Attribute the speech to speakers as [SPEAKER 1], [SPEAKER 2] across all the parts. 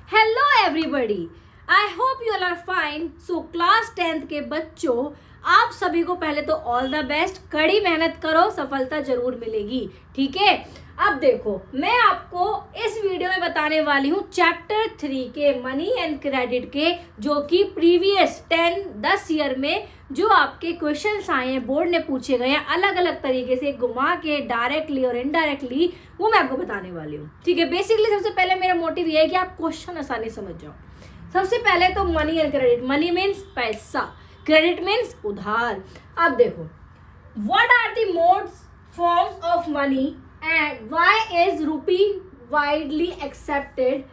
[SPEAKER 1] Hello everybody, I hope you all are fine. So class 10th के बच्चों, आप सभी को पहले तो ऑल द बेस्ट। कड़ी मेहनत करो, सफलता जरूर मिलेगी। ठीक है, अब देखो मैं आपको इस वीडियो में बताने वाली हूँ चैप्टर 3 के मनी एंड क्रेडिट के, जो कि प्रीवियस 10 ईयर में जो आपके क्वेश्चंस आए हैं, बोर्ड ने पूछे गए हैं अलग अलग तरीके से, घुमा के, डायरेक्टली और इनडायरेक्टली, वो मैं आपको बताने वाली हूँ। ठीक है, बेसिकली सबसे पहले मेरा मोटिव ये है कि आप क्वेश्चन आसानी समझ जाओ। सबसे पहले तो money and credit. Money means पैसा, क्रेडिट मीन्स उधार। अब देखो, what are the modes forms of money and why is rupee widely accepted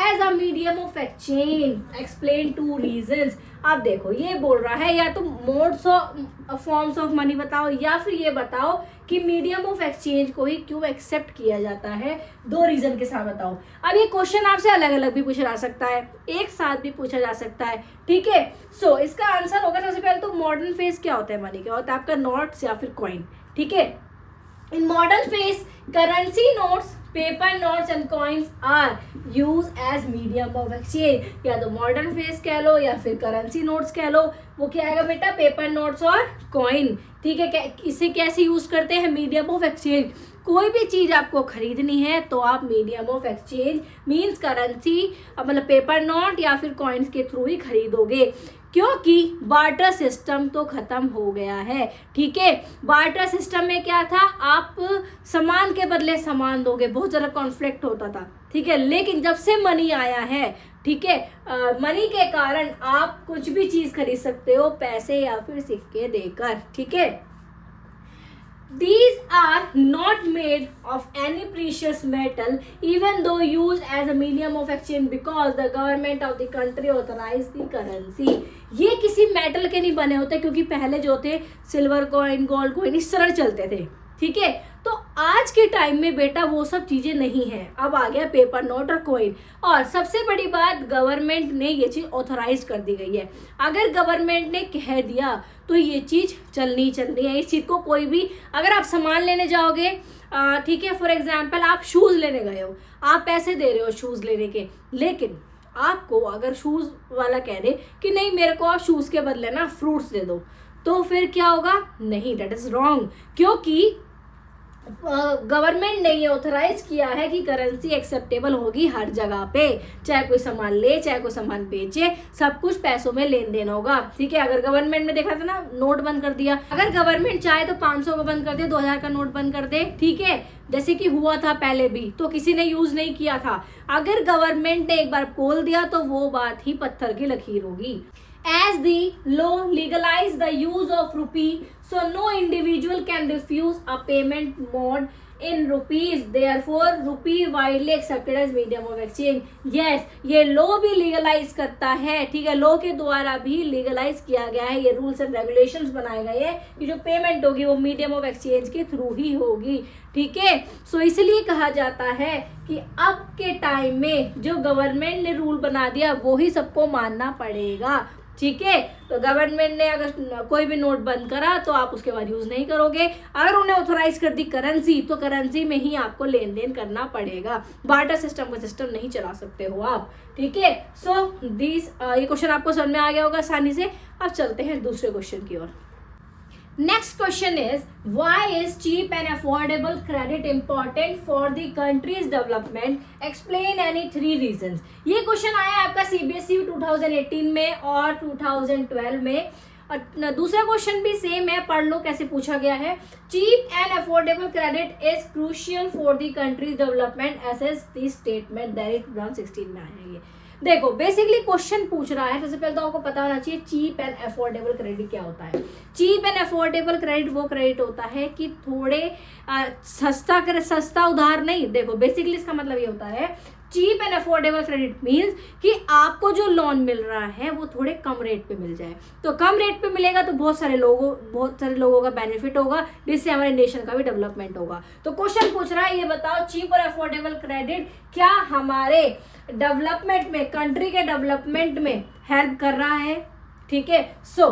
[SPEAKER 1] as a medium of exchange, explain 2 reasons. अब देखो ये बोल रहा है या तो modes of forms of money बताओ, या फिर ये बताओ कि मीडियम ऑफ एक्सचेंज को ही क्यों एक्सेप्ट किया जाता है। 2 रीजन के साथ बताओ। अब ये क्वेश्चन आपसे अलग अलग भी पूछा जा सकता है, एक साथ भी पूछा जा सकता है। ठीक है, सो इसका आंसर होगा सबसे पहले तो मॉडर्न फेज क्या होता है मनी, क्या होता है आपका नोट्स या फिर कॉइन। ठीक है, in modern phase currency notes, paper notes and coins are use as medium of exchange. या तो मॉडर्न फेज कह लो या फिर करेंसी नोट्स कह लो। वो क्या आएगा बेटा, पेपर नोट्स और कॉइन। ठीक है, इसे कैसे यूज करते हैं, मीडियम ऑफ एक्सचेंज। कोई भी चीज आपको खरीदनी है तो आप medium of exchange means currency, मतलब पेपर नोट या फिर कॉइन्स के थ्रू ही खरीदोगे, क्योंकि बार्टर सिस्टम तो खत्म हो गया है। ठीक है, बार्टर सिस्टम में क्या था, आप सामान के बदले सामान दोगे, बहुत ज़्यादा कॉन्फ्लिक्ट होता था। ठीक है, लेकिन जब से मनी आया है, ठीक है, मनी के कारण आप कुछ भी चीज़ खरीद सकते हो पैसे या फिर सिक्के देकर। ठीक है, These are not made of any precious metal, even though used as a medium of exchange, because the government of the country authorized the currency. ये किसी मेटल के नहीं बने होते, क्योंकि पहले जो थे सिल्वर कॉइन, गोल्ड कॉइन इस तरह चलते थे। ठीक है, तो आज के टाइम में बेटा वो सब चीजें नहीं है, अब आ गया पेपर नोट और कॉइन। और सबसे बड़ी बात, गवर्नमेंट ने ये चीज ऑथराइज कर दी गई है। अगर गवर्नमेंट ने कह दिया तो ये चीज चलनी है। इस चीज को कोई भी, अगर आप सामान लेने जाओगे, ठीक है, फॉर एग्जाम्पल आप शूज लेने गए हो, आप पैसे दे रहे हो शूज लेने के, लेकिन आपको अगर शूज वाला कह दे कि नहीं मेरे को आप शूज के बदले ना फ्रूट्स दे दो, तो फिर क्या होगा, नहीं, दैट इज रॉन्ग, क्योंकि गवर्नमेंट ने ये ऑथराइज किया है कि करेंसी एक्सेप्टेबल होगी हर जगह पे, चाहे कोई सामान ले चाहे कोई सामान बेचे, सब कुछ पैसों में लेन देन होगा। ठीक है, अगर गवर्नमेंट ने देखा था ना नोट बंद कर दिया, अगर गवर्नमेंट चाहे तो 500 का बंद कर दे, 2000 का नोट बंद कर दे, ठीक है, जैसे कि हुआ था पहले भी, तो किसी ने यूज नहीं किया था। अगर गवर्नमेंट ने एक बार खोल दिया तो वो बात ही पत्थर की लकीर होगी। As the law legalized the use of rupee, so no individual can refuse a payment mode in rupees. Therefore, rupee widely accepted as medium of exchange. Yes, ये लॉ भी लीगलाइज करता है। ठीक है, लॉ के द्वारा भी लीगलाइज किया गया है, ये रूल्स एंड रेगुलेशंस बनाए गए हैं कि जो पेमेंट होगी वो मीडियम ऑफ एक्सचेंज के थ्रू ही होगी। ठीक है, सो इसलिए कहा जाता है कि अब के टाइम में जो गवर्नमेंट ने रूल बना दिया वो ही सबको मानना पड़ेगा। ठीक है, तो गवर्नमेंट ने अगर कोई भी नोट बंद करा तो आप उसके बाद यूज नहीं करोगे। अगर उन्हें ऑथराइज कर दी करेंसी, तो करेंसी में ही आपको लेन देन करना पड़ेगा, बार्टर सिस्टम का सिस्टम नहीं चला सकते हो आप। ठीक है, सो दिस ये क्वेश्चन आपको समझ में आ गया होगा आसानी से। अब चलते हैं दूसरे क्वेश्चन की ओर। Next question is, why is cheap and affordable credit important for the country's development? Explain any 3 reasons. ये क्वेश्चन आया है आपका CBSE 2018 में और 2012 में। और दूसरा क्वेश्चन भी सेम है, पढ़ लो कैसे पूछा गया है। Cheap and affordable credit is crucial for the country's development, assess the statement that is 2016 में आया है। देखो बेसिकली क्वेश्चन पूछ रहा है, सबसे पहले तो आपको पता होना चाहिए चीप एंड अफोर्डेबल क्रेडिट क्या होता है। चीप एंड अफोर्डेबल क्रेडिट वो क्रेडिट होता है कि थोड़े सस्ता उधार नहीं। देखो बेसिकली इसका मतलब ये होता है, cheap and affordable credit means कि आपको जो लोन मिल रहा है वो थोड़े कम रेट पे मिल जाए। तो कम रेट पे मिलेगा तो बहुत सारे लोगों का बेनिफिट होगा, जिससे हमारे नेशन का भी डेवलपमेंट होगा। तो क्वेश्चन पूछ रहा है, ये बताओ चीप और अफोर्डेबल क्रेडिट क्या हमारे डेवलपमेंट में, कंट्री के डेवलपमेंट में हेल्प कर रहा है। ठीक है, सो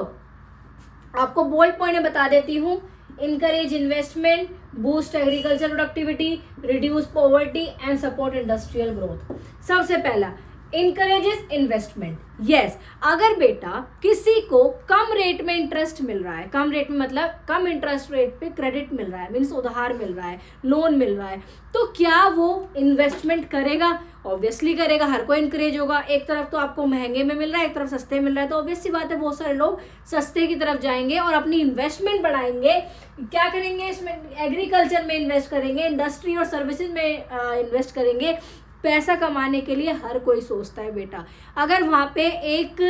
[SPEAKER 1] आपको बोल्ड पॉइंट में बता देती हूँ। encourage investment, boost agriculture productivity, reduce poverty and support industrial growth। सबसे पहला इनकरेजेस इन्वेस्टमेंट। यस, अगर बेटा किसी को कम रेट में इंटरेस्ट मिल रहा है, कम रेट में मतलब कम इंटरेस्ट रेट पे क्रेडिट मिल रहा है, मीन्स उधार मिल रहा है, लोन मिल रहा है, तो क्या वो इन्वेस्टमेंट करेगा? ऑब्वियसली करेगा, हर कोई इंकरेज होगा। एक तरफ तो आपको महंगे में मिल रहा है, एक तरफ सस्ते मिल रहा है, तो ऑब्वियस सी बात है बहुत सारे लोग सस्ते की तरफ जाएंगे और अपनी इन्वेस्टमेंट बढ़ाएंगे। क्या करेंगे? इसमें एग्रीकल्चर में इन्वेस्ट करेंगे, इंडस्ट्री और सर्विसेज में इन्वेस्ट करेंगे। पैसा कमाने के लिए हर कोई सोचता है बेटा। अगर वहाँ पे एक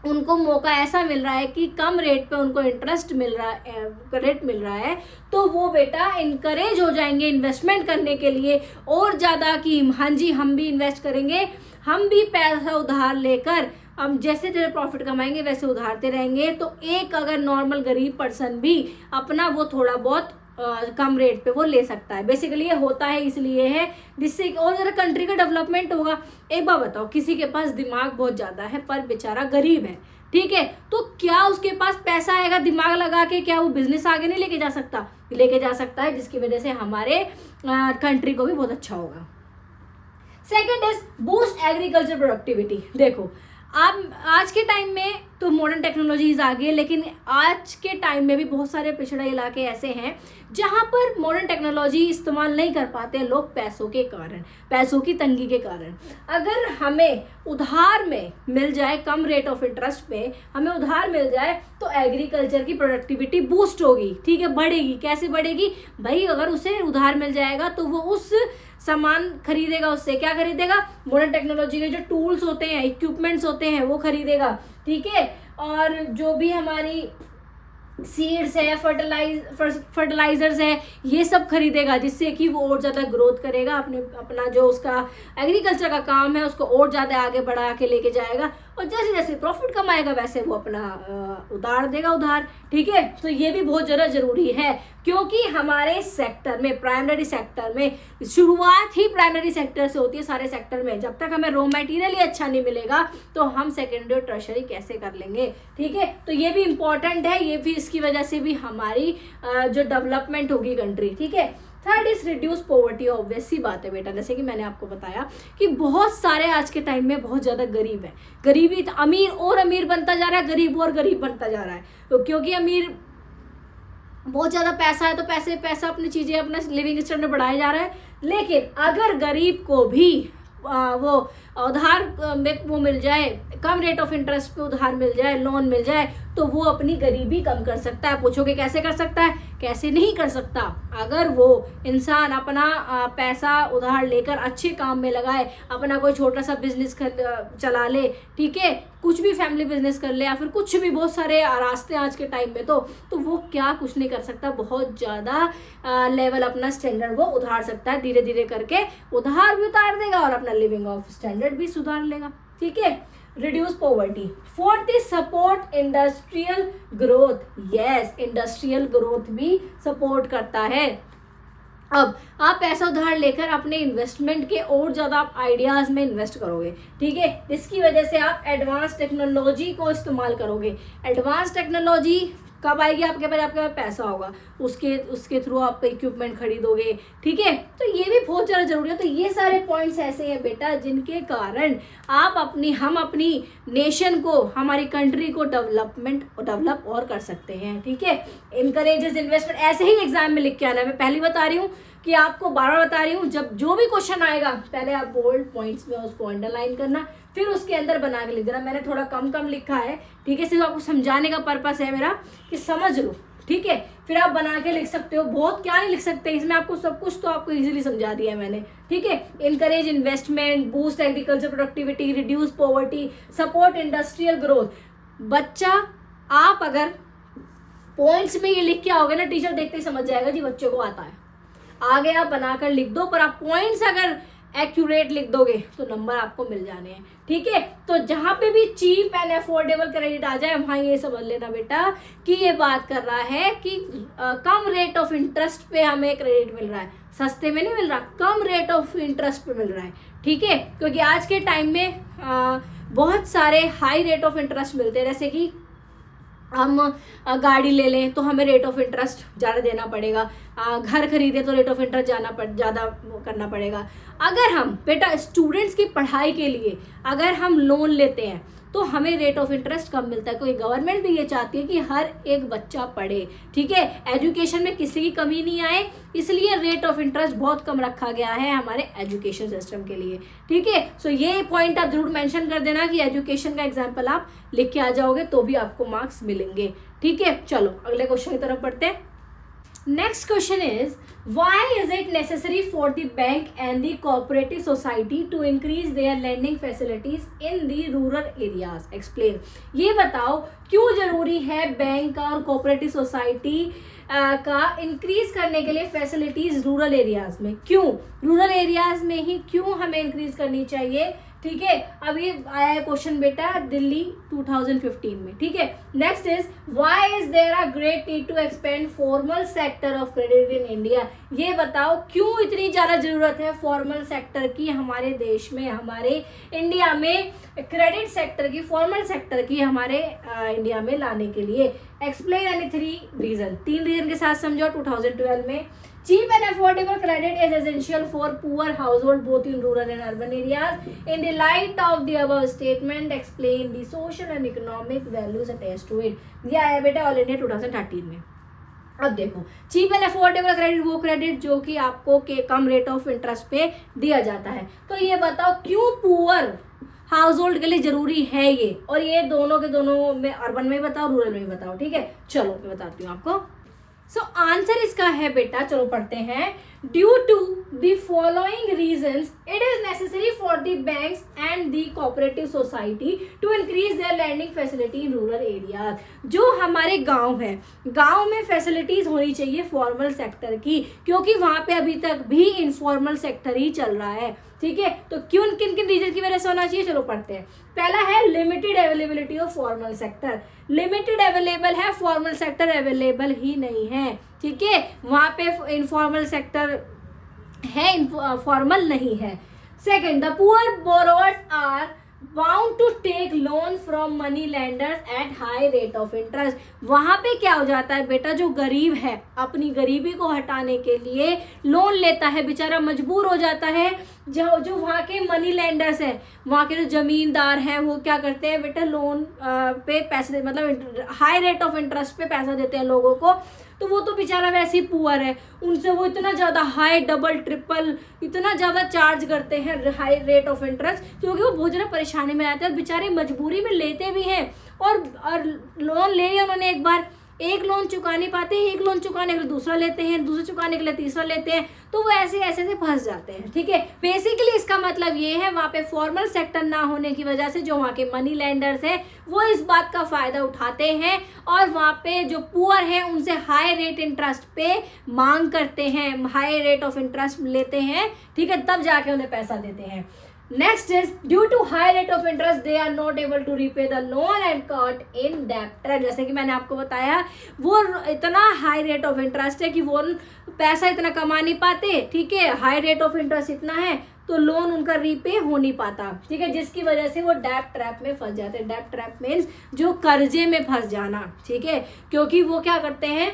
[SPEAKER 1] उनको मौका ऐसा मिल रहा है कि कम रेट पे उनको इंटरेस्ट मिल रहा है, रेट मिल रहा है, तो वो बेटा इनकरेज हो जाएंगे इन्वेस्टमेंट करने के लिए और ज़्यादा कि हाँ जी हम भी इन्वेस्ट करेंगे, हम भी पैसा उधार लेकर हम जैसे जैसे प्रॉफिट कमाएंगे वैसे उधारते रहेंगे। तो एक अगर नॉर्मल गरीब पर्सन भी अपना वो थोड़ा बहुत कम रेट पे वो ले सकता है। बेसिकली ये होता है इसलिए है जिससे और ज़रा कंट्री का डेवलपमेंट होगा। एक बात बताओ, किसी के पास दिमाग बहुत ज़्यादा है पर बेचारा गरीब है, ठीक है, तो क्या उसके पास पैसा आएगा दिमाग लगा के, क्या वो बिजनेस आगे नहीं लेके जा सकता? लेके जा सकता है, जिसकी वजह से हमारे कंट्री को भी बहुत अच्छा होगा। Second is boost agriculture productivity. देखो आप आज के टाइम में तो मॉडर्न टेक्नोलॉजीज आ गई है, लेकिन आज के टाइम में भी बहुत सारे पिछड़े इलाके ऐसे हैं जहाँ पर मॉडर्न टेक्नोलॉजी इस्तेमाल नहीं कर पाते लोग पैसों के कारण, पैसों की तंगी के कारण। अगर हमें उधार में मिल जाए, कम रेट ऑफ इंटरेस्ट पे हमें उधार मिल जाए, तो एग्रीकल्चर की प्रोडक्टिविटी बूस्ट होगी, ठीक है, बढ़ेगी। कैसे बढ़ेगी भाई? अगर उसे उधार मिल जाएगा तो वो उस सामान खरीदेगा, उससे क्या खरीदेगा? मॉडर्न टेक्नोलॉजी के जो टूल्स होते हैं, इक्विपमेंट्स होते हैं वो खरीदेगा, ठीक है, और जो भी हमारी सीड्स है, फर्टिलाइजर्स है, ये सब खरीदेगा, जिससे कि वो और ज़्यादा ग्रोथ करेगा, अपना जो उसका एग्रीकल्चर का काम है उसको और ज़्यादा आगे बढ़ा के लेके जाएगा, और जैसे जैसे प्रॉफिट कमाएगा वैसे वो अपना उधार देगा उधार, ठीक है। तो ये भी बहुत ज़्यादा ज़रूरी है, क्योंकि हमारे सेक्टर में, प्राइमरी सेक्टर में, शुरुआत ही प्राइमरी सेक्टर से होती है सारे सेक्टर में। जब तक हमें रॉ मटेरियल ही अच्छा नहीं मिलेगा तो हम सेकेंडरी और टर्शरी कैसे कर लेंगे, ठीक है। तो ये भी इम्पॉर्टेंट है, ये भी इसकी वजह से भी हमारी जो डेवलपमेंट होगी कंट्री, ठीक है। Third is reduce poverty. Obvious सी बात है बेटा, जैसे कि मैंने आपको बताया कि बहुत सारे आज के टाइम में बहुत ज़्यादा गरीब है, गरीबी अमीर और अमीर बनता जा रहा है, गरीब और गरीब बनता जा रहा है। तो क्योंकि अमीर बहुत ज़्यादा पैसा है तो पैसा अपनी चीज़ें, अपना लिविंग स्टैंडर्ड बढ़ाया जा रहा है, लेकिन अगर गरीब को भी वो उधार में वो मिल जाए, कम रेट ऑफ इंटरेस्ट पे उधार मिल जाए, लोन मिल जाए, तो वो अपनी गरीबी कम कर सकता है। पूछोगे कैसे कर सकता है? कैसे नहीं कर सकता? अगर वो इंसान अपना पैसा उधार लेकर अच्छे काम में लगाए, अपना कोई छोटा सा बिजनेस चला ले, ठीक है, कुछ भी फैमिली बिजनेस कर ले, या फिर कुछ भी, बहुत सारे रास्ते आज के टाइम में, तो वो क्या कुछ नहीं कर सकता, बहुत ज़्यादा लेवल अपना स्टैंडर्ड वो उधार सकता है, धीरे धीरे करके उधार भी उतार देगा और अपना लिविंग ऑफ स्टैंडर्ड भी सुधार लेगा, ठीक है। Reduce poverty. Fourth is support industrial growth. Yes, industrial growth भी सपोर्ट करता है। अब आप पैसा उधार लेकर अपने इन्वेस्टमेंट के और ज़्यादा आप आइडियाज़ में इन्वेस्ट करोगे, ठीक है, जिसकी वजह से आप एडवांस टेक्नोलॉजी को इस्तेमाल करोगे। एडवांस टेक्नोलॉजी कब आएगी आपके पास पैसा होगा, उसके थ्रू आप इक्विपमेंट खरीदोगे, ठीक है। तो ये भी बहुत ज़्यादा ज़रूरी है। तो ये सारे पॉइंट्स ऐसे हैं बेटा जिनके कारण आप हम अपनी नेशन को, हमारी कंट्री को डेवलप और कर सकते हैं, ठीक है। इनकरेजेस इन्वेस्टमेंट, ऐसे ही एग्जाम में लिख के आना है। मैं पहली बता रही हूँ कि आपको बार बार बता रही हूँ, जब जो भी क्वेश्चन आएगा पहले आप बोल्ड पॉइंट्स में उसको अंडरलाइन करना, फिर उसके अंदर बना के लिख देना। मैंने थोड़ा कम लिखा है, ठीक है, सिर्फ आपको समझाने का पर्पस है मेरा कि समझ लो, ठीक है। फिर आप बना के लिख सकते हो, बहुत क्या नहीं लिख सकते इसमें, आपको सब कुछ तो आपको इजीली समझा दिया है मैंने, ठीक है। Encourage investment, boost agriculture productivity, reduce poverty, support industrial growth. बच्चा आप अगर पॉइंट्स में ये लिख के आओगे ना, टीचर देखते ही समझ जाएगा जी बच्चों को आता है। आगे आप बनाकर लिख दो, पर आप पॉइंट्स अगर एक्यूरेट लिख दोगे तो नंबर आपको मिल जाने हैं, ठीक है। तो जहाँ पे भी चीप एंड अफोर्डेबल क्रेडिट आ जाए वहाँ ये समझ लेना बेटा कि ये बात कर रहा है कि कम रेट ऑफ इंटरेस्ट पे हमें क्रेडिट मिल रहा है, सस्ते में नहीं मिल रहा, कम रेट ऑफ इंटरेस्ट पे मिल रहा है, ठीक है। क्योंकि आज के टाइम में बहुत सारे हाई रेट ऑफ इंटरेस्ट मिलते हैं, जैसे कि हम गाड़ी ले लें तो हमें रेट ऑफ इंटरेस्ट ज़्यादा देना पड़ेगा, घर खरीदे तो रेट ऑफ इंटरेस्ट ज़्यादा करना पड़ेगा। अगर हम बेटा स्टूडेंट्स की पढ़ाई के लिए अगर हम लोन लेते हैं तो हमें रेट ऑफ इंटरेस्ट कम मिलता है, क्योंकि गवर्नमेंट भी ये चाहती है कि हर एक बच्चा पढ़े, ठीक है, एजुकेशन में किसी की कमी नहीं आए, इसलिए रेट ऑफ इंटरेस्ट बहुत कम रखा गया है हमारे एजुकेशन सिस्टम के लिए, ठीक है। सो ये पॉइंट आप जरूर मेंशन कर देना कि एजुकेशन का एग्जाम्पल आप लिख के आ जाओगे तो भी आपको मार्क्स मिलेंगे, ठीक है। चलो अगले क्वेश्चन की तरफ पढ़ते हैं। Next question is, why is it necessary for the bank and the cooperative society to increase their lending facilities in the rural areas? Explain. ये बताओ क्यों जरूरी है बैंक का और कोऑपरेटिव सोसाइटी का इंक्रीज करने के लिए फैसिलिटीज रूरल एरियाज में, क्यों रूरल एरियाज में ही क्यों हमें इंक्रीज करनी चाहिए, ठीक है। अब ये आया है क्वेश्चन बेटा दिल्ली 2015 में, ठीक है। Next is, why is there a great need to expand formal sector of credit in India? ये बताओ क्यों इतनी ज़्यादा ज़रूरत है फॉर्मल सेक्टर की हमारे देश में, हमारे इंडिया में, क्रेडिट सेक्टर की, फॉर्मल सेक्टर की हमारे इंडिया में लाने के लिए। एक्सप्लेन एनी 3 रीजन, 3 रीजन के साथ समझो। 2012 में, cheap and affordable credit is essential for poor household both in rural and urban areas. In the light of the above statement, explain the social and economic values attached to it. ये आया बेटा all India 2013 में। अब देखो, cheap and affordable credit वो credit जो कि आपको के कम रेट ऑफ इंटरेस्ट पे दिया जाता है। तो ये बताओ क्यों पुअर हाउस होल्ड के लिए जरूरी है ये, और ये दोनों के दोनों में, अर्बन में बताओ रूरल में बताओ, ठीक है। चलो मैं बताती हूँ आपको। सो आंसर इसका है बेटा, चलो पढ़ते हैं। Due to the following reasons it is necessary for the banks and the cooperative society to increase their lending facility in rural areas. जो हमारे गांव है, गांव में फैसिलिटीज होनी चाहिए फॉर्मल सेक्टर की, क्योंकि वहां पे अभी तक भी इनफॉर्मल सेक्टर ही चल रहा है, ठीक है। तो क्यों किन किन रीजन की वजह से होना चाहिए, चलो पढ़ते हैं। पहला है limited availability of formal sector. Limited available है, फॉर्मल सेक्टर अवेलेबल ही नहीं है, ठीक है। वहां पे इनफॉर्मल सेक्टर है, फॉर्मल नहीं है। Second, the poor borrowers are bound to take loan from money lenders at high rate of interest. वहां पे क्या हो जाता है बेटा, जो गरीब है अपनी गरीबी को हटाने के लिए लोन लेता है, बेचारा मजबूर हो जाता है। जो वहाँ के मनी लेंडर्स हैं, वहाँ के जो जमींदार हैं, वो क्या करते हैं बेटा, लोन पे पैसे, मतलब हाई रेट ऑफ इंटरेस्ट पे पैसा देते हैं लोगों को। तो वो तो बेचारा वैसे ही पुअर है, उनसे वो इतना ज़्यादा हाई, डबल, ट्रिपल इतना ज़्यादा चार्ज करते हैं हाई रेट ऑफ इंटरेस्ट, क्योंकि वो बहुत ज़्यादा परेशानी में आते हैं। बेचारे मजबूरी में लेते भी हैं, और लोन ले लिया उन्होंने एक बार, एक लोन चुका नहीं पाते, एक लोन चुकाने के लिए दूसरा लेते हैं, दूसरा चुकाने के लिए तीसरा लेते हैं, तो वो ऐसे ऐसे से फंस जाते हैं, ठीक है। बेसिकली इसका मतलब ये है, वहाँ पे फॉर्मल सेक्टर ना होने की वजह से जो वहाँ के मनी लेंडर्स हैं वो इस बात का फायदा उठाते हैं, और वहाँ पे जो पुअर हैं उनसे हाई रेट इंटरेस्ट पे मांग करते हैं, हाई रेट ऑफ इंटरेस्ट लेते हैं, ठीक है, तब जाके उन्हें पैसा देते हैं। Next is, due to high rate of interest they are not able to repay the loan and caught in debt। जैसे कि मैंने आपको बताया, वो इतना हाई रेट ऑफ इंटरेस्ट है कि वो पैसा इतना कमा नहीं पाते, ठीक है, हाई रेट ऑफ इंटरेस्ट इतना है तो लोन उनका रीपे हो नहीं पाता, ठीक है, जिसकी वजह से वो डेब्ट ट्रैप में फंस जाते हैं। डेब्ट ट्रैप मीन्स जो कर्जे में फंस जाना, ठीक है, क्योंकि वो क्या करते हैं,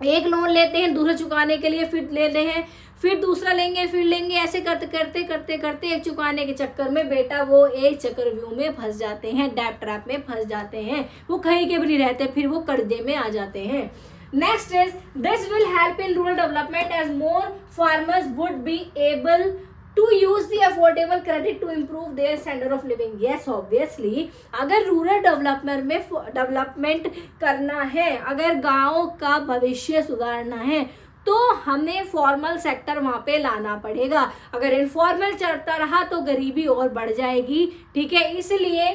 [SPEAKER 1] एक लोन लेते हैं दूसरा चुकाने के लिए, फिर लेते हैं, फिर दूसरा लेंगे, फिर लेंगे, ऐसे करते करते करते करते एक चुकाने के चक्कर में बेटा वो एक चक्रव्यूह में फंस जाते हैं, डेब्ट ट्रैप में फंस जाते हैं, वो कहीं के भी नहीं रहते, फिर वो कर्जे में आ जाते हैं। Next is, this will help in rural development as more farmers would be able to use the affordable credit to improve their standard of living. Yes, obviously अगर रूरल डेवलपमेंट करना है, अगर गाँव का भविष्य सुधारना है, तो हमें फॉर्मल सेक्टर वहाँ पे लाना पड़ेगा। अगर इनफॉर्मल चलता रहा तो गरीबी और बढ़ जाएगी, ठीक है। इसलिए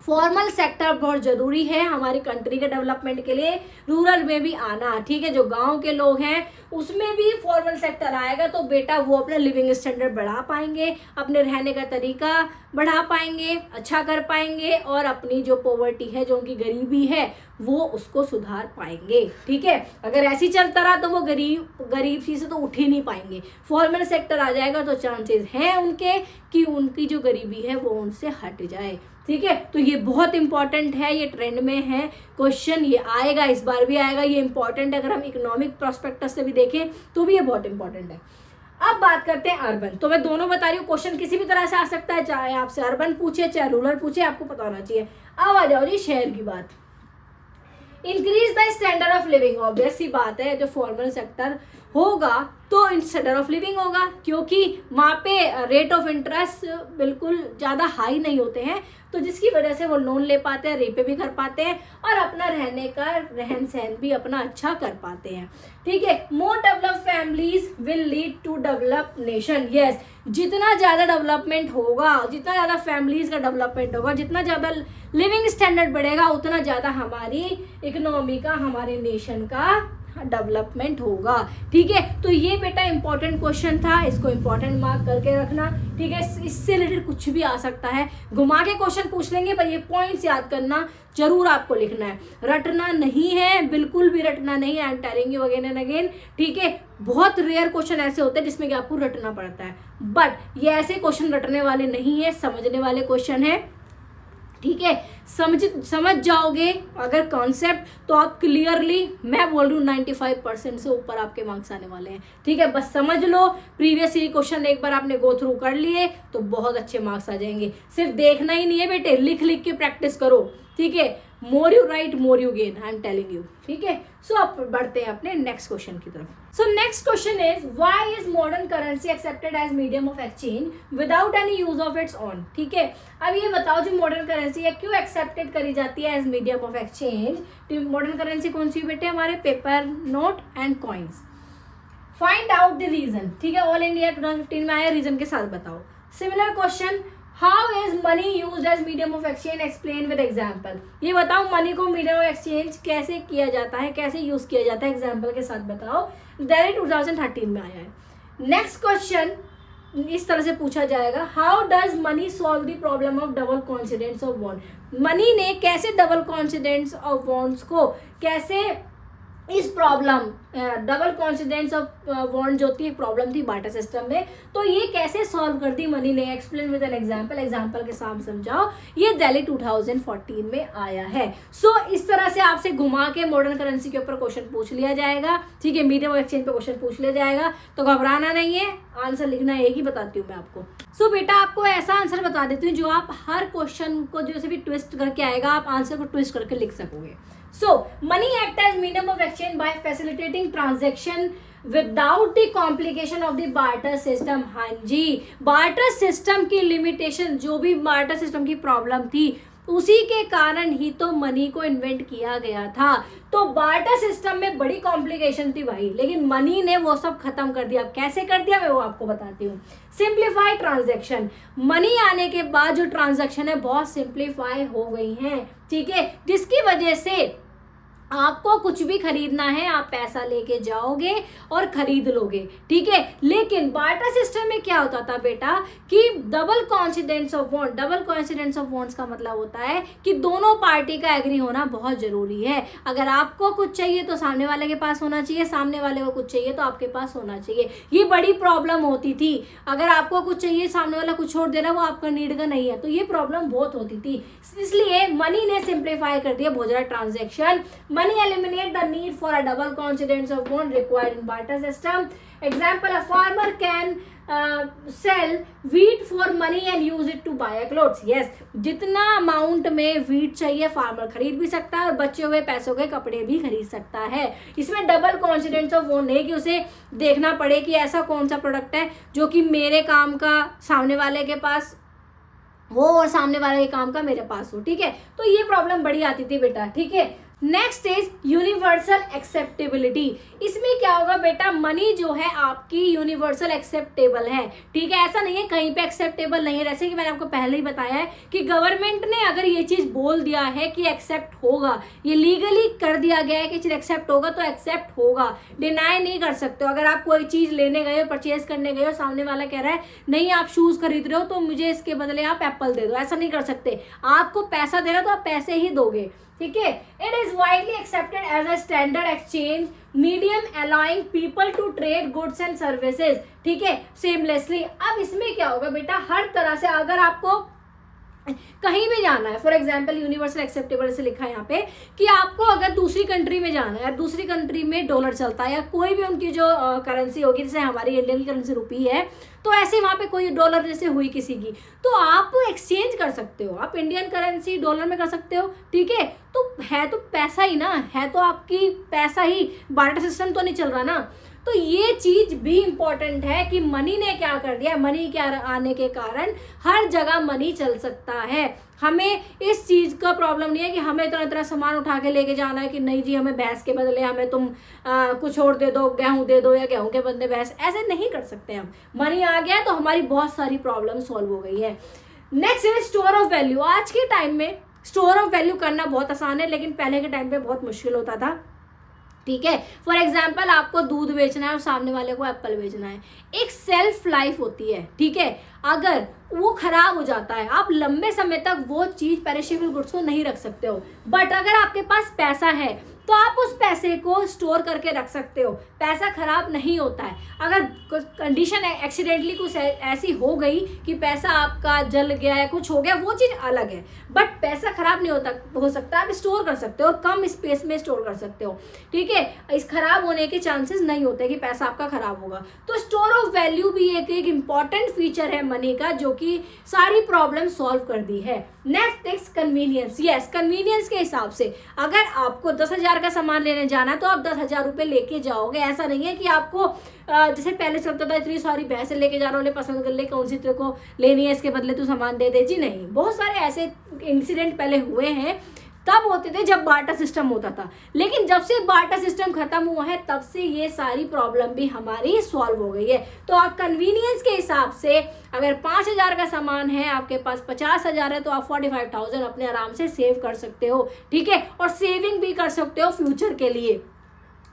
[SPEAKER 1] फॉर्मल सेक्टर बहुत ज़रूरी है हमारी कंट्री के डेवलपमेंट के लिए, रूरल में भी आना, ठीक है। जो गांव के लोग हैं उसमें भी फॉर्मल सेक्टर आएगा तो बेटा वो अपना लिविंग स्टैंडर्ड बढ़ा पाएंगे, अपने रहने का तरीका बढ़ा पाएंगे, अच्छा कर पाएंगे, और अपनी जो पॉवर्टी है, जो उनकी गरीबी है, वो उसको सुधार पाएंगे, ठीक है। अगर ऐसे ही चलता रहा तो वो गरीब सी से तो उठ ही नहीं पाएंगे। फॉर्मल सेक्टर आ जाएगा तो चांसेस हैं उनके कि उनकी जो गरीबी है वो उनसे हट जाए। ठीक है, तो ये बहुत इंपॉर्टेंट है, ये ट्रेंड में है क्वेश्चन, ये आएगा, इस बार भी आएगा, ये इंपॉर्टेंट है। अगर हम इकोनॉमिक प्रोस्पेक्टस से भी देखें तो भी ये बहुत इंपॉर्टेंट है। अब बात करते हैं अर्बन। तो मैं दोनों बता रही हूँ, क्वेश्चन किसी भी तरह से आ सकता है, चाहे आपसे अर्बन पूछे चाहे रूरल पूछे, आपको पता होना चाहिए। अब आ जाओ जी शहर की बात। Increase the standard of living, obvious सी बात है, जो फॉर्मल सेक्टर होगा तो स्टैंडर्ड ऑफ लिविंग होगा, क्योंकि वहाँ पे रेट ऑफ इंटरेस्ट बिल्कुल ज़्यादा हाई नहीं होते हैं, तो जिसकी वजह से वो लोन ले पाते हैं, रीपे भी कर पाते हैं और अपना रहने का रहन सहन भी अपना अच्छा कर पाते हैं। ठीक है, more develop families will lead to develop nation. Yes, जितना ज़्यादा डेवलपमेंट होगा, जितना ज़्यादा फैमिलीज का डेवलपमेंट होगा, जितना ज़्यादा लिविंग स्टैंडर्ड बढ़ेगा, उतना ज़्यादा हमारी इकोनॉमी का, हमारे नेशन का डेवलपमेंट होगा। ठीक है, तो ये बेटा इंपॉर्टेंट क्वेश्चन था, इसको इंपॉर्टेंट मार्क करके रखना। ठीक है, इससे रिलेटेड कुछ भी आ सकता है, घुमा के क्वेश्चन पूछ लेंगे, पर ये पॉइंट्स याद करना जरूर आपको लिखना है, रटना नहीं है, बिल्कुल भी रटना नहीं है। I am telling you again and again. ठीक है, बहुत रेयर क्वेश्चन ऐसे होते हैं जिसमें कि आपको रटना पड़ता है, बट ये ऐसे क्वेश्चन रटने वाले नहीं है, समझने वाले क्वेश्चन है। ठीक है, समझ जाओगे अगर कॉन्सेप्ट, तो आप क्लियरली, मैं बोल रही हूँ 95% से ऊपर आपके मार्क्स आने वाले हैं। ठीक है, बस समझ लो, प्रीवियस ईयर क्वेश्चन एक बार आपने गो थ्रू कर लिए तो बहुत अच्छे मार्क्स आ जाएंगे। सिर्फ देखना ही नहीं है बेटे, लिख लिख के प्रैक्टिस करो। ठीक है, more you right more you gain, I am telling you. ठीक है, सो अब बढ़ते हैं अपने नेक्स्ट क्वेश्चन की तरफ। So next question is, why is modern currency accepted as medium of exchange without any use of its own. ठीक है, अब ये बताओ जो मॉडर्न करेंसी है क्यों एक्सेप्टेड करी जाती है as medium of exchange. Modern currency कौन सी बेटे, हमारे paper, note and coins. Find out the reason. ठीक है, ऑल इंडिया 2015 में आया, रीजन के साथ बताओ। Similar question, how is money use as medium of exchange, explain with example. ये बताओ मनी को मीडियम ऑफ एक्सचेंज कैसे किया जाता है, कैसे यूज किया जाता है, एग्जाम्पल के साथ बताओ। दिल्ली 2013 में आया है। नेक्स्ट क्वेश्चन इस तरह से पूछा जाएगा, how does money solve the problem of double coincidence of bond. Money ने कैसे डबल कॉन्सिडेंस ऑफ बॉन्ड्स को, कैसे इस problem double coincidence of bond जो थी प्रॉब्लम थी बार्टर सिस्टम में, तो ये कैसे सॉल्व कर दी मनी ने, explain with an example, example के साथ समझाओ। ये दिल्ली 2014 में आया है। सो इस तरह से आपसे घुमा के मॉडर्न करेंसी के ऊपर क्वेश्चन पूछ लिया जाएगा। ठीक है, मीडियम ऑफ एक्सचेंज पे क्वेश्चन पूछ लिया जाएगा, तो घबराना नहीं है, आंसर लिखना एक ही बताती हूँ मैं आपको। सो बेटा आपको ऐसा आंसर बता देती हूँ जो आप हर क्वेश्चन को जैसे भी ट्विस्ट करके आएगा, आप आंसर को ट्विस्ट करके लिख सकोगे। So, money act as medium of exchange by facilitating transaction without the complication of the barter system। हाँ जी, barter system की limitation, जो भी barter system की प्रॉब्लम थी उसी के कारण ही तो मनी को इन्वेंट किया गया था। तो बार्टर सिस्टम में बड़ी कॉम्प्लिकेशन थी भाई, लेकिन मनी ने वो सब खत्म कर दिया। अब कैसे कर दिया मैं वो आपको बताती हूँ। सिंप्लीफाई ट्रांजैक्शन, मनी आने के बाद जो ट्रांजैक्शन है बहुत सिंप्लीफाई हो गई हैं। ठीक है, जिसकी वजह से आपको कुछ भी खरीदना है आप पैसा लेके जाओगे और खरीद लोगे। ठीक है, लेकिन बार्टर सिस्टम में क्या होता था बेटा कि double coincidence of bond, double coincidence of bonds का मतलब होता है कि दोनों पार्टी का एग्री होना बहुत जरूरी है। अगर आपको कुछ चाहिए तो सामने वाले के पास होना चाहिए, सामने वाले को कुछ चाहिए तो आपके पास होना चाहिए। ये बड़ी प्रॉब्लम होती थी, अगर आपको कुछ चाहिए सामने वाला कुछ छोड़ दे रहा है, वो आपका नीड का नहीं है, तो ये प्रॉब्लम बहुत होती थी। इसलिए मनी ने सिंप्लीफाई कर दिया बहुत ज्यादा transaction. Money eliminate the need for a double coincidence of bond required in barter system. Example, a farmer can sell wheat for money and use it to buy a clothes. Yes, जितना amount में wheat चाहिए farmer खरीद भी सकता है और बचे हुए पैसों के कपड़े भी खरीद सकता है। इसमें डबल कॉन्सिडेंस ऑफ बॉन्ड नहीं कि उसे देखना पड़े कि ऐसा कौन सा प्रोडक्ट है जो कि मेरे काम का सामने वाले के पास हो और सामने वाले के काम का मेरे पास हो। ठीक है, तो ये प्रॉब्लम बड़ी आती थी बेटा। ठीक है, नेक्स्ट इज यूनिवर्सल एक्सेप्टेबिलिटी। इसमें क्या होगा बेटा, मनी जो है आपकी यूनिवर्सल एक्सेप्टेबल है। ठीक है, ऐसा नहीं है कहीं पे एक्सेप्टेबल नहीं है। जैसे कि मैंने आपको पहले ही बताया है कि गवर्नमेंट ने अगर ये चीज बोल दिया है कि एक्सेप्ट होगा, ये लीगली कर दिया गया है कि चीज एक्सेप्ट होगा तो एक्सेप्ट होगा, डिनाई नहीं कर सकते हो। अगर आप कोई चीज लेने गए हो, परचेज करने गए हो, सामने वाला कह रहा है नहीं आप शूज खरीद रहे हो तो मुझे इसके बदले आप एप्पल दे दो, ऐसा नहीं कर सकते। आपको पैसा दे रहा तो आप पैसे ही दोगे। ठीक है। It is widely accepted as a standard exchange medium allowing people to trade goods and services, ठीक है, सेमलेसली। अब इसमें क्या होगा बेटा, हर तरह से अगर आपको कहीं भी जाना है, फॉर एग्जाम्पल यूनिवर्सल एक्सेप्टेबल से लिखा है यहाँ पे कि आपको अगर दूसरी कंट्री में जाना है, दूसरी कंट्री में डॉलर चलता है या कोई भी उनकी जो करेंसी होगी, जैसे हमारी इंडियन की करेंसी रुपी है, तो ऐसे वहाँ पे कोई डॉलर जैसे हुई किसी की, तो आप एक्सचेंज कर सकते हो, आप इंडियन करेंसी डॉलर में कर सकते हो, ठीक है। तो है तो पैसा ही ना, है तो आपकी पैसा ही, बार्टर सिस्टम तो नहीं चल रहा ना। तो ये चीज भी इंपॉर्टेंट है कि मनी ने क्या कर दिया, मनी के आने के कारण हर जगह मनी चल सकता है। हमें इस चीज का प्रॉब्लम नहीं है कि हमें इतना इतना सामान उठा के लेके जाना है कि नहीं जी हमें भैंस के बदले हमें तुम कुछ और दे दो, गेहूं दे दो या गेहूं के बदले भैंस, ऐसे नहीं कर सकते हम। मनी आ गया तो हमारी बहुत सारी प्रॉब्लम सॉल्व हो गई है। नेक्स्ट है स्टोर ऑफ वैल्यू। आज के टाइम में स्टोर ऑफ वैल्यू करना बहुत आसान है, लेकिन पहले के टाइम पे बहुत मुश्किल होता था, ठीक है। फॉर एग्जाम्पल आपको दूध बेचना है और सामने वाले को एप्पल बेचना है, एक सेल्फ लाइफ होती है, ठीक है। अगर वो खराब हो जाता है, आप लंबे समय तक वो चीज पेरिशेबल गुड्स को नहीं रख सकते हो, बट अगर आपके पास पैसा है तो आप उस पैसे को स्टोर करके रख सकते हो, पैसा खराब नहीं होता है। अगर कंडीशन एक्सीडेंटली कुछ ऐसी हो गई कि पैसा आपका जल गया है, कुछ हो गया, वो चीज़ अलग है, बट पैसा खराब नहीं हो सकता, आप स्टोर कर सकते हो और कम स्पेस में स्टोर कर सकते हो, ठीक है। इस खराब होने के चांसेस नहीं होते कि पैसा आपका खराब होगा। तो स्टोर ऑफ वैल्यू भी एक इंपॉर्टेंट फीचर है मनी का, जो कि सारी प्रॉब्लम सॉल्व कर दी है। Next is convenience. Yes, convenience के हिसाब से अगर आपको 10,000 का सामान लेने जाना है तो आप 10,000 रुपये लेके जाओगे। ऐसा नहीं है कि आपको जैसे पहले चलता था इतनी सारी भैंसे लेके जा रहा हो, पसंद कर ले कौन सी तेरे को लेनी है, इसके बदले तू सामान दे दे जी, नहीं। बहुत सारे ऐसे इंसिडेंट पहले हुए हैं, तब होते थे जब बार्टर सिस्टम होता था, लेकिन जब से बार्टर सिस्टम खत्म हुआ है तब से ये सारी प्रॉब्लम भी हमारी सॉल्व हो गई है। तो आप कन्वीनियंस के हिसाब से अगर 5,000 का सामान है, आपके पास 50,000 है, तो आप 45,000 अपने आराम से सेव कर सकते हो, ठीक है। और सेविंग भी कर सकते हो फ्यूचर के लिए।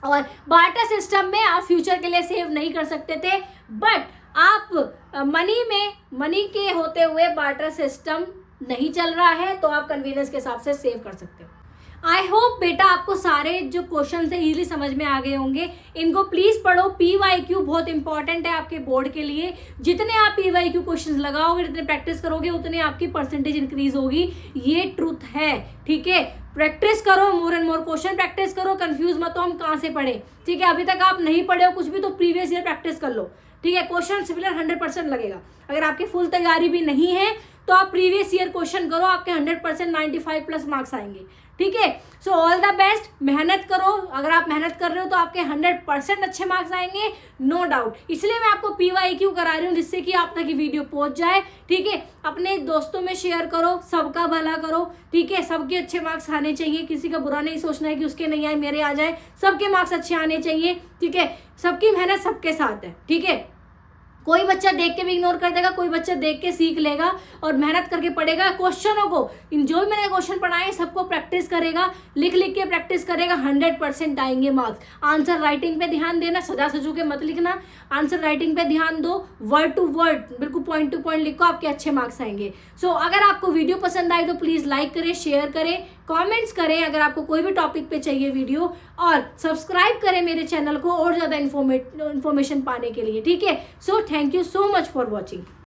[SPEAKER 1] और बार्टर सिस्टम में आप फ्यूचर के लिए सेव नहीं कर सकते थे, बट आप मनी के होते हुए बार्टर सिस्टम नहीं चल रहा है, तो आप कन्वीनियंस के हिसाब से सेव कर सकते हो। आई होप बेटा आपको सारे जो क्वेश्चन है इजीली समझ में आ गए होंगे। इनको प्लीज पढ़ो, PYQ बहुत इंपॉर्टेंट है आपके बोर्ड के लिए। जितने आप PYQ क्वेश्चंस लगाओगे, जितने प्रैक्टिस करोगे, उतने आपकी परसेंटेज इंक्रीज होगी। ये ट्रूथ है, ठीक है। प्रैक्टिस करो, more and more question practice करो, कंफ्यूज मत हो हम कहाँ से पढ़े, ठीक है। अभी तक आप नहीं पढ़े हो कुछ भी तो प्रीवियस ईयर प्रैक्टिस कर लो, ठीक है। क्वेश्चन सिमिलर 100% लगेगा। अगर आपकी फुल तैयारी भी नहीं है तो आप प्रीवियस ईयर क्वेश्चन करो, आपके 100% 95+ मार्क्स आएंगे, ठीक है। सो ऑल द बेस्ट, मेहनत करो। अगर आप मेहनत कर रहे हो तो आपके 100% अच्छे मार्क्स आएंगे, नो डाउट। इसलिए मैं आपको PYQ करा रही हूँ, जिससे कि आप तक ये वीडियो पहुंच जाए, ठीक है। अपने दोस्तों में शेयर करो, सबका भला करो, ठीक है। सबके अच्छे मार्क्स आने चाहिए, किसी का बुरा नहीं सोचना है कि उसके नहीं आए मेरे आ जाए, सबके मार्क्स अच्छे आने चाहिए, ठीक है। सबकी मेहनत सबके साथ है, ठीक है। कोई बच्चा देख के भी इग्नोर कर देगा, कोई बच्चा देख के सीख लेगा और मेहनत करके पढ़ेगा। क्वेश्चनों को, जो भी मैंने क्वेश्चन पढ़ाए सबको प्रैक्टिस करेगा, लिख लिख के प्रैक्टिस करेगा, 100% आएंगे मार्क्स। आंसर राइटिंग पे ध्यान देना, सजा सजू के मत लिखना, आंसर राइटिंग पे ध्यान दो, वर्ड टू वर्ड बिल्कुल पॉइंट टू पॉइंट लिखो, आपके अच्छे मार्क्स आएंगे। सो अगर आपको वीडियो पसंद आए तो प्लीज़ लाइक करें, शेयर करें, कमेंट्स करें अगर आपको कोई भी टॉपिक पे चाहिए वीडियो, और सब्सक्राइब करें मेरे चैनल को और ज़्यादा इन्फॉर्मेशन पाने के लिए, ठीक है। So thank you so much for watching.